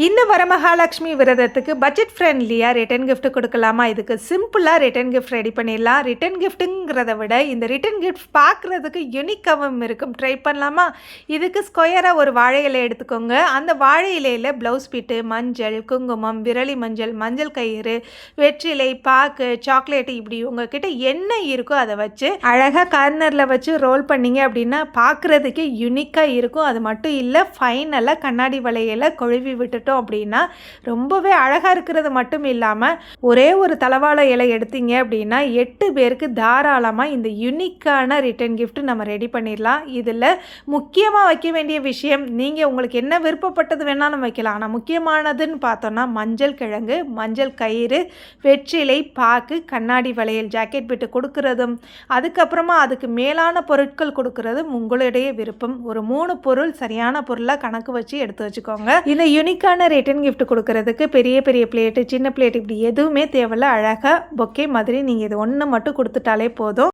இந்த வரமகாலட்சுமி விரதத்துக்கு பட்ஜெட் ஃப்ரெண்ட்லியாக return gift கொடுக்கலாமா? இதுக்கு சிம்பிளாக ரிட்டன் கிஃப்ட் ரெடி பண்ணிடலாம். ரிட்டன் கிஃப்ட்டுங்கிறத விட இந்த ரிட்டன் கிஃப்ட் பார்க்குறதுக்கு யூனிக்காகவும் இருக்கும். ட்ரை பண்ணலாமா? இதுக்கு ஸ்கொயராக ஒரு வாழை இலை எடுத்துக்கோங்க. அந்த வாழை இலையில் ப்ளவுஸ் பீட்டு, மஞ்சள், குங்குமம், விரலி மஞ்சள், மஞ்சள் கயிறு, வெற்றிலை, பாக்கு, சாக்லேட்டு, இப்படி உங்ககிட்ட என்ன இருக்கோ அதை வச்சு அழகாக கார்னரில் வச்சு ரோல் பண்ணிங்க அப்படின்னா பார்க்குறதுக்கு யூனிக்காக இருக்கும். அது மட்டும் இல்லை, ஃபைனலாக கண்ணாடி வளையலை கொழுவி விட்டு அப்படின்னா ரொம்பவே அழகா இருக்கிறது மட்டும் இல்லாம ஒரே ஒரு தலவாழை இலை எடுத்தீங்க அப்படின்னா 8 பேருக்கு தாராளமா இந்த யூனிக்கான ரிட்டன் கிஃப்ட் நம்ம ரெடி பண்ணிடலாம். இதுல முக்கியமா வைக்க வேண்டிய விஷயம், நீங்க உங்களுக்கு என்ன விருப்பப்பட்டது வேணாலும் வைக்கலாம். ஆனா முக்கியமானதுன்னு பார்த்தோம்னா மஞ்சள் கிழங்கு, மஞ்சள் கயிறு, வெற்றிலை, பாக்கு, கண்ணாடி வளையல், ஜாக்கெட் பிட்டு கொடுக்கறதும் அதுக்கப்புறமா அதுக்கு மேலான பொருட்கள் கொடுக்கறதும் உங்களுடைய விருப்பம். ஒரு 3 பொருள் சரியான பொருளா கணக்கு வச்சு எடுத்து வச்சுக்கோங்க. இந்த யூனிக்கான ரிட்டன் கிஃப்ட் கொடுக்கறதுக்கு பெரிய பெரிய பிளேட்டு, சின்ன பிளேட், இப்படி எதுவுமே தேவையில்ல. அழகாக பொக்கே மாதிரி நீங்கள் இது ஒன்று மட்டும் கொடுத்துட்டாலே போதும்.